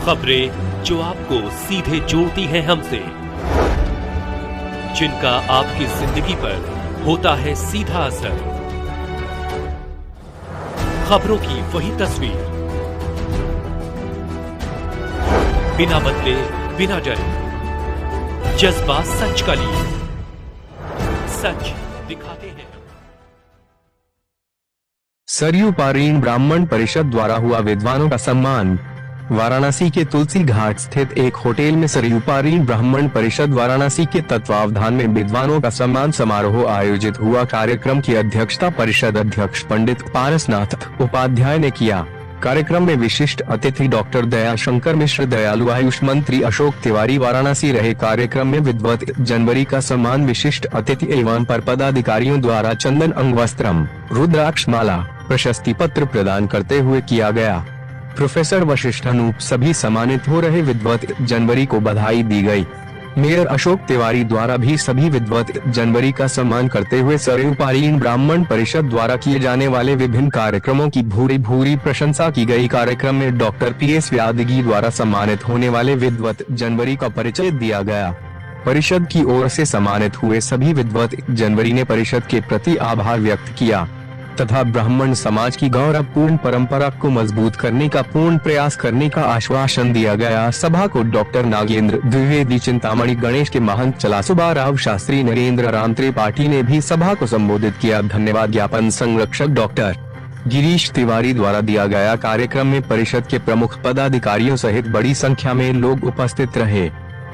खबरें जो आपको सीधे जोड़ती हैं हमसे, जिनका आपकी जिंदगी पर होता है सीधा असर। खबरों की वही तस्वीर, बिना बदले बिना डरे, जज्बा सच का लिए, सच दिखाते हैं। सरयू पारीण ब्राह्मण परिषद द्वारा हुआ विद्वानों का सम्मान। वाराणसी के तुलसी घाट स्थित एक होटल में सरयू पारीण ब्राह्मण परिषद वाराणसी के तत्वावधान में विद्वानों का सम्मान समारोह आयोजित हुआ। कार्यक्रम की अध्यक्षता परिषद अध्यक्ष पंडित पारसनाथ उपाध्याय ने किया। कार्यक्रम में विशिष्ट अतिथि डॉक्टर दयाशंकर मिश्र, दयालु आयुष मंत्री अशोक तिवारी वाराणसी रहे। कार्यक्रम में विद्वत जनवरी का सम्मान विशिष्ट अतिथि एवं पर पदाधिकारियों द्वारा चंदन अंगवस्त्रम, रुद्राक्ष माला, प्रशस्ति पत्र प्रदान करते हुए किया गया। प्रोफेसर वशिष्ठ अनूप सभी सम्मानित हो रहे विद्वत जनवरी को बधाई दी गई। मेयर अशोक तिवारी द्वारा भी सभी विद्वत जनवरी का सम्मान करते हुए सरयू पारीण ब्राह्मण परिषद द्वारा किए जाने वाले विभिन्न कार्यक्रमों की भूरी भूरी प्रशंसा की गई। कार्यक्रम में डॉक्टर PS व्यादगी द्वारा सम्मानित होने वाले विद्वत जनवरी का परिचय दिया गया। परिषद की ओर से सम्मानित हुए सभी विद्वत जनवरी ने परिषद के प्रति आभार व्यक्त किया तथा ब्राह्मण समाज की गौरवपूर्ण परंपरा को मजबूत करने का पूर्ण प्रयास करने का आश्वासन दिया गया। सभा को डॉक्टर नागेंद्र द्विवेदी, चिंतामणि गणेश के महंत चलासुबा राव शास्त्री, नरेंद्र राम त्रिपाठी ने भी सभा को संबोधित किया। धन्यवाद ज्ञापन संरक्षक डॉक्टर गिरीश तिवारी द्वारा दिया गया। कार्यक्रम में परिषद के प्रमुख पदाधिकारियों सहित बड़ी संख्या में लोग उपस्थित रहे।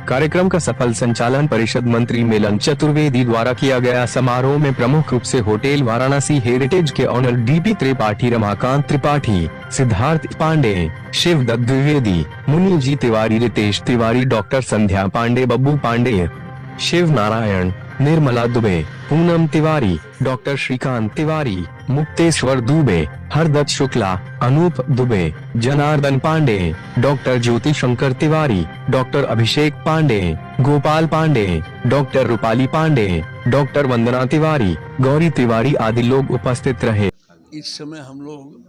कार्यक्रम का सफल संचालन परिषद मंत्री मिलन चतुर्वेदी द्वारा किया गया। समारोह में प्रमुख रूप से होटल वाराणसी हेरिटेज के ऑनर DP त्रिपाठी, रमाकांत त्रिपाठी, सिद्धार्थ पांडे, शिवदत्त द्विवेदी, मुनील जी तिवारी, रितेश तिवारी, डॉक्टर संध्या पांडे, बब्बू पांडे, शिव नारायण, निर्मला दुबे, पूनम तिवारी, डॉक्टर श्रीकांत तिवारी, मुक्तेश्वर दुबे, हरदत्त शुक्ला, अनूप दुबे, जनार्दन पांडे, डॉक्टर ज्योति शंकर तिवारी, डॉक्टर अभिषेक पांडे, गोपाल पांडे, डॉक्टर रूपाली पांडे, डॉक्टर वंदना तिवारी, गौरी तिवारी आदि लोग उपस्थित रहे। इस समय हम लोग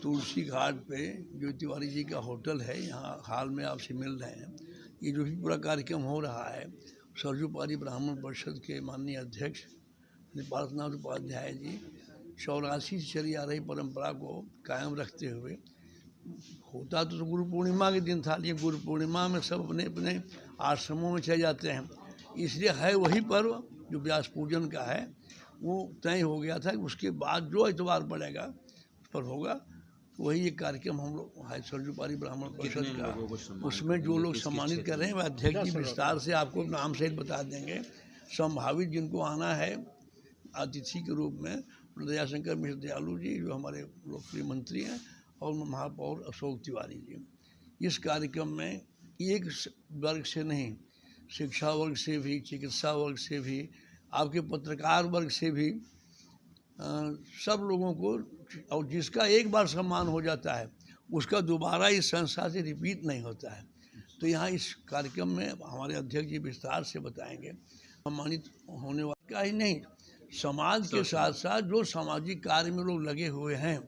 तुलसी घाट पे जो तिवारी जी का होटल है, यहाँ हाल में आपसे मिल रहे हैं। ये जो भी पूरा कार्यक्रम हो रहा है, सरयू पारीण ब्राह्मण परिषद के माननीय अध्यक्ष पारसनाथ उपाध्याय जी 84 से चली आ रही परंपरा को कायम रखते हुए, होता तो गुरु पूर्णिमा के दिन था, लेकिन गुरु पूर्णिमा में सब अपने अपने आश्रमों में चले जाते हैं, इसलिए है वही पर्व जो व्यास पूजन का है वो तय हो गया था कि उसके बाद जो इतवार पड़ेगा उस पर होगा। वही एक कार्यक्रम हम लोग है सरयू पारीण ब्राह्मण परिषद का। उसमें जो लोग सम्मानित कर रहे हैं वह अध्यक्ष जी विस्तार से आपको नाम सहित बता देंगे। संभावित जिनको आना है अतिथि के रूप में दयाशंकर मिश्र दयालु जी जो हमारे लोकप्रिय मंत्री हैं, और महापौर अशोक तिवारी जी। इस कार्यक्रम में एक वर्ग से नहीं, शिक्षा वर्ग से भी, चिकित्सा वर्ग से भी, आपके पत्रकार वर्ग से भी सब लोगों को, और जिसका एक बार सम्मान हो जाता है उसका दोबारा इस संस्था से रिपीट नहीं होता है। तो यहाँ इस कार्यक्रम में हमारे अध्यक्ष जी विस्तार से बताएंगे। सम्मानित होने वाला का ही नहीं, समाज के साथ साथ जो सामाजिक कार्य में लोग लगे हुए हैं,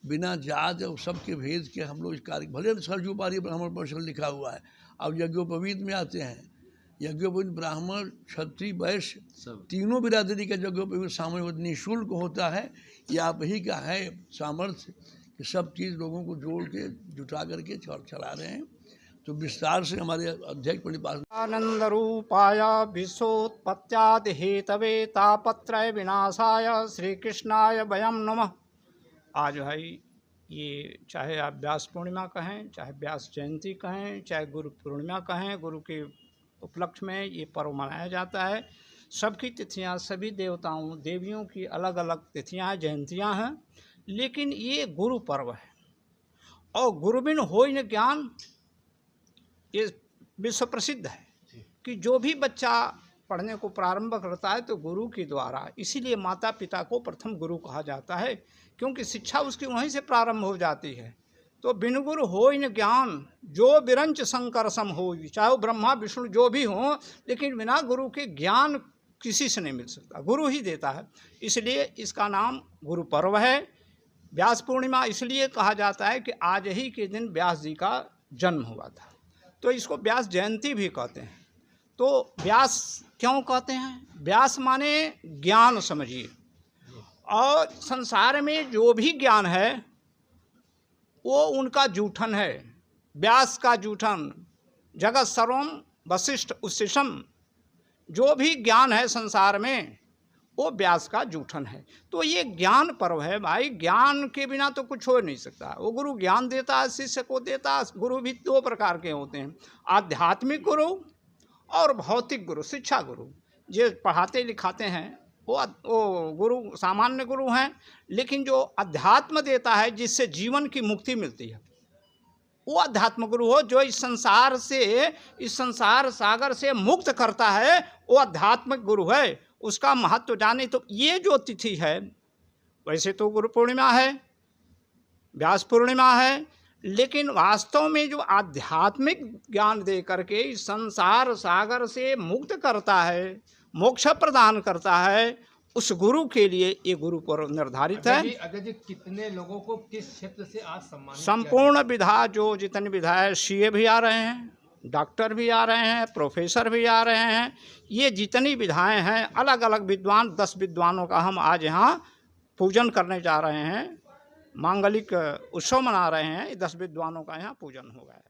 बिना जात और सबके भेद के हम लोग इस कार्य, भले सरयू पारीण ब्राह्मण परिषद लिखा हुआ है, अब यज्ञोपवीत में आते हैं, यज्ञोपवीत ब्राह्मण क्षत्रिय वैश्य तीनों बिरादरी का यज्ञोपवीत सामूहिक निःशुल्क होता है। ये आप ही का है सामर्थ्य कि सब चीज़ लोगों को जोड़ के जुटा करके चला रहे हैं। तो विस्तार से हमारे अध्यक्ष पंडित आनंद रूपाय विश्वोत्पत्त्यादि हेतवे तापत्रय विनाशाय श्री कृष्णाय वयं नमः। आज भाई ये चाहे आप व्यास पूर्णिमा कहें, चाहे व्यास जयंती कहें, चाहे गुरु पूर्णिमा कहें, गुरु के उपलक्ष्य में ये पर्व मनाया जाता है। सबकी तिथियां, सभी देवताओं देवियों की अलग अलग तिथियां, जयंतियां हैं, लेकिन ये गुरु पर्व है। और गुरु बिन होय न ज्ञान, ये विश्व प्रसिद्ध है कि जो भी बच्चा पढ़ने को प्रारंभ करता है तो गुरु के द्वारा, इसीलिए माता पिता को प्रथम गुरु कहा जाता है, क्योंकि शिक्षा उसकी वहीं से प्रारंभ हो जाती है। तो बिन गुरु होय न ज्ञान, जो बिरंच शंकर सम होय, चाहे वो ब्रह्मा विष्णु जो भी हों, लेकिन बिना गुरु के ज्ञान किसी से नहीं मिल सकता, गुरु ही देता है। इसलिए इसका नाम गुरु पर्व है। व्यास पूर्णिमा इसलिए कहा जाता है कि आज ही के दिन व्यास जी का जन्म हुआ था। तो इसको व्यास जयंती भी कहते हैं। तो व्यास क्यों कहते हैं? व्यास माने ज्ञान समझिए। और संसार में जो भी ज्ञान है वो उनका जूठन है, व्यास का जूठन। जगत सर्वम वशिष्ठ उच्छिष्टम, जो भी ज्ञान है संसार में वो व्यास का जूठन है। तो ये ज्ञान पर्व है भाई, ज्ञान के बिना तो कुछ हो नहीं सकता। वो गुरु ज्ञान देता है, शिष्य को देता है। गुरु भी दो प्रकार के होते हैं, आध्यात्मिक गुरु और भौतिक गुरु, शिक्षा गुरु। जो पढ़ाते लिखाते हैं वो गुरु सामान्य गुरु हैं, लेकिन जो अध्यात्म देता है जिससे जीवन की मुक्ति मिलती है वो अध्यात्म गुरु हो। जो इस संसार से, इस संसार सागर से मुक्त करता है वो आध्यात्मिक गुरु है। उसका महत्व जाने। तो ये जो तिथि है, वैसे तो गुरु पूर्णिमा है, व्यास पूर्णिमा है, लेकिन वास्तव में जो आध्यात्मिक ज्ञान दे करके इस संसार सागर से मुक्त करता है, मोक्ष प्रदान करता है, उस गुरु के लिए ये गुरु पर्व निर्धारित है। अजय जी, कितने लोगों को किस क्षेत्र से आज सम्मानित संपूर्ण विधा, जो जितनी विधा है, सीए भी आ रहे हैं, डॉक्टर भी आ रहे हैं, प्रोफेसर भी आ रहे हैं। ये जितनी विधाएं हैं, अलग अलग विद्वान, 10 विद्वानों का हम आज यहाँ पूजन करने जा रहे हैं। मांगलिक उत्सव मना रहे हैं। 10 विद्वानों का यहाँ पूजन होगा।